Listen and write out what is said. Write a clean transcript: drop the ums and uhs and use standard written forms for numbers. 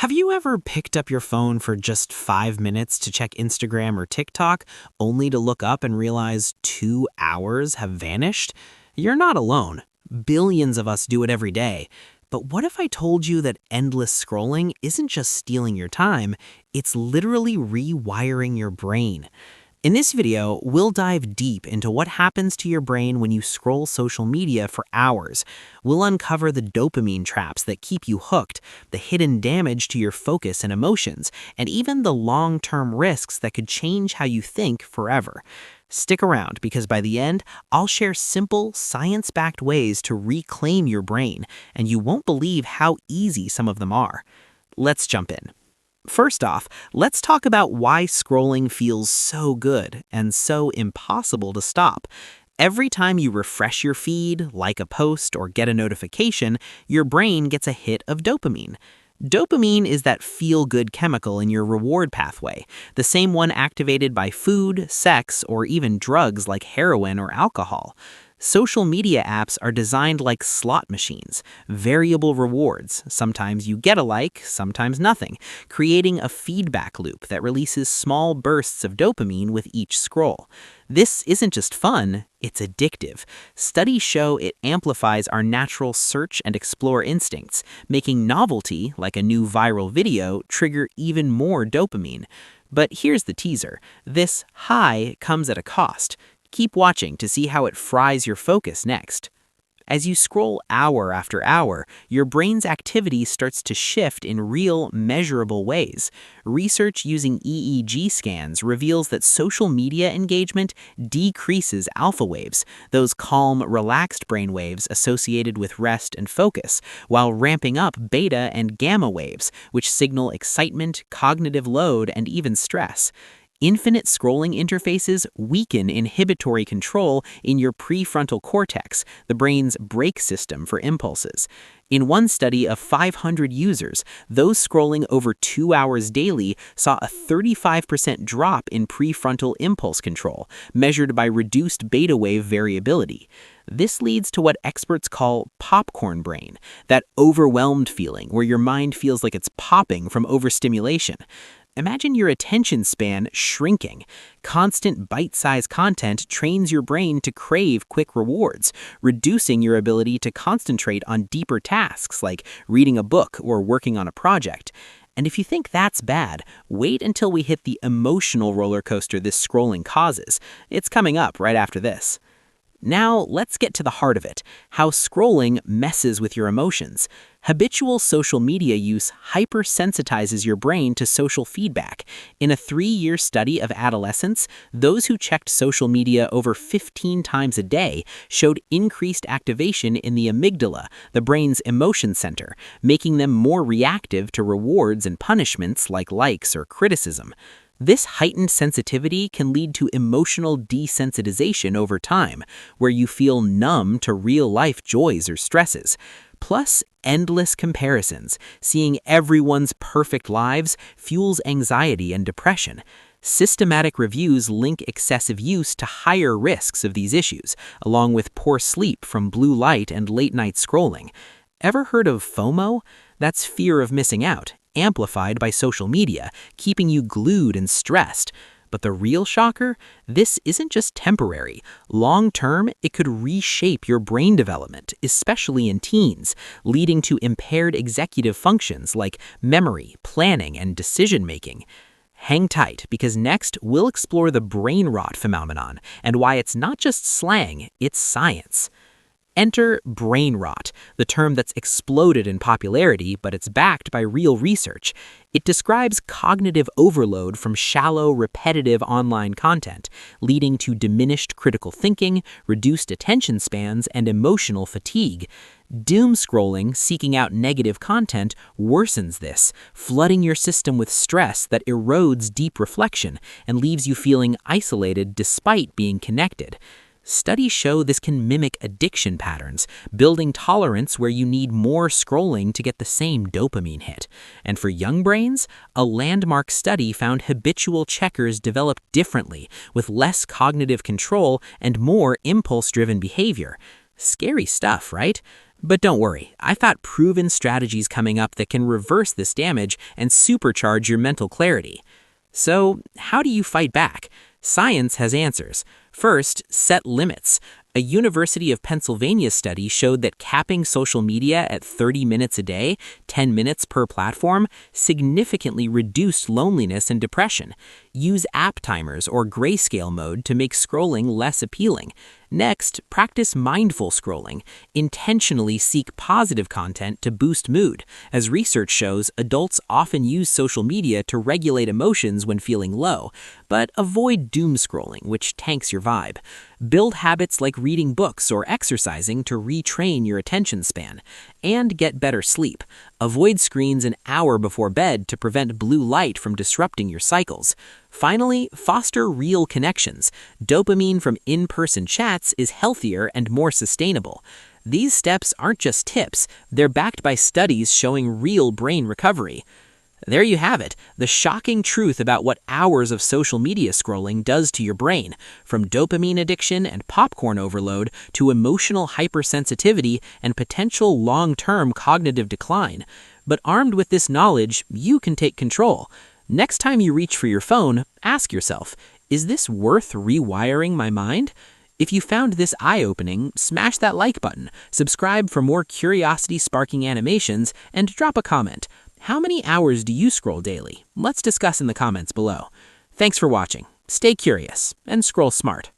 Have you ever picked up your phone for just 5 minutes to check Instagram or TikTok, only to look up and realize 2 hours have vanished? You're not alone. Billions of us do it every day. But what if I told you that endless scrolling isn't just stealing your time, it's literally rewiring your brain? In this video, we'll dive deep into what happens to your brain when you scroll social media for hours. We'll uncover the dopamine traps that keep you hooked, the hidden damage to your focus and emotions, and even the long-term risks that could change how you think forever. Stick around because by the end, I'll share simple, science-backed ways to reclaim your brain, and you won't believe how easy some of them are. Let's jump in. First off, let's talk about why scrolling feels so good and so impossible to stop. Every time you refresh your feed, like a post, or get a notification, your brain gets a hit of dopamine. Dopamine is that feel-good chemical in your reward pathway, the same one activated by food, sex, or even drugs like heroin or alcohol. Social media apps are designed like slot machines, variable rewards. Sometimes you get a like, sometimes nothing, creating a feedback loop that releases small bursts of dopamine with each scroll. This isn't just fun, it's addictive. Studies show it amplifies our natural search and explore instincts, making novelty, like a new viral video, trigger even more dopamine. But here's the teaser. This high comes at a cost. Keep watching to see how it fries your focus next. As you scroll hour after hour, your brain's activity starts to shift in real, measurable ways. Research using EEG scans reveals that social media engagement decreases alpha waves, those calm, relaxed brain waves associated with rest and focus, while ramping up beta and gamma waves, which signal excitement, cognitive load, and even stress. Infinite scrolling interfaces weaken inhibitory control in your prefrontal cortex, the brain's brake system for impulses. In one study of 500 users, those scrolling over 2 hours daily saw a 35% drop in prefrontal impulse control, measured by reduced beta wave variability. This leads to what experts call popcorn brain, that overwhelmed feeling where your mind feels like it's popping from overstimulation. Imagine your attention span shrinking. Constant bite-sized content trains your brain to crave quick rewards, reducing your ability to concentrate on deeper tasks like reading a book or working on a project. And if you think that's bad, wait until we hit the emotional roller coaster this scrolling causes. It's coming up right after this. Now, let's get to the heart of it, how scrolling messes with your emotions. Habitual social media use hypersensitizes your brain to social feedback. In a 3-year study of adolescents, those who checked social media over 15 times a day showed increased activation in the amygdala, the brain's emotion center, making them more reactive to rewards and punishments like likes or criticism. This heightened sensitivity can lead to emotional desensitization over time, where you feel numb to real-life joys or stresses. Plus, endless comparisons, seeing everyone's perfect lives, fuels anxiety and depression. Systematic reviews link excessive use to higher risks of these issues, along with poor sleep from blue light and late-night scrolling. Ever heard of FOMO? That's fear of missing out, amplified by social media, keeping you glued and stressed. But the real shocker? This isn't just temporary. Long-term, it could reshape your brain development, especially in teens, leading to impaired executive functions like memory, planning, and decision-making. Hang tight, because next we'll explore the brain rot phenomenon and why it's not just slang, it's science. Enter brain rot, the term that's exploded in popularity, but it's backed by real research. It describes cognitive overload from shallow, repetitive online content, leading to diminished critical thinking, reduced attention spans, and emotional fatigue. Doom scrolling, seeking out negative content, worsens this, flooding your system with stress that erodes deep reflection and leaves you feeling isolated despite being connected. Studies show this can mimic addiction patterns, building tolerance where you need more scrolling to get the same dopamine hit. And for young brains, a landmark study found habitual checkers develop differently, with less cognitive control and more impulse-driven behavior. Scary stuff, right? But don't worry, I've got proven strategies coming up that can reverse this damage and supercharge your mental clarity. So, how do you fight back? Science has answers. First, set limits. A University of Pennsylvania study showed that capping social media at 30 minutes a day, 10 minutes per platform, significantly reduced loneliness and depression. Use app timers or grayscale mode to make scrolling less appealing. Next, practice mindful scrolling. Intentionally seek positive content to boost mood. As research shows, adults often use social media to regulate emotions when feeling low, but avoid doom scrolling, which tanks your vibe. Build habits like reading books or exercising to retrain your attention span. And get better sleep. Avoid screens an hour before bed to prevent blue light from disrupting your cycles. Finally, foster real connections. Dopamine from in-person chats is healthier and more sustainable. These steps aren't just tips, they're backed by studies showing real brain recovery. There you have it, the shocking truth about what hours of social media scrolling does to your brain, from dopamine addiction and popcorn overload to emotional hypersensitivity and potential long-term cognitive decline. But armed with this knowledge, you can take control. Next time you reach for your phone, ask yourself, is this worth rewiring my mind? If you found this eye-opening, smash that like button, subscribe for more curiosity-sparking animations, and drop a comment. How many hours do you scroll daily? Let's discuss in the comments below. Thanks for watching. Stay curious and scroll smart.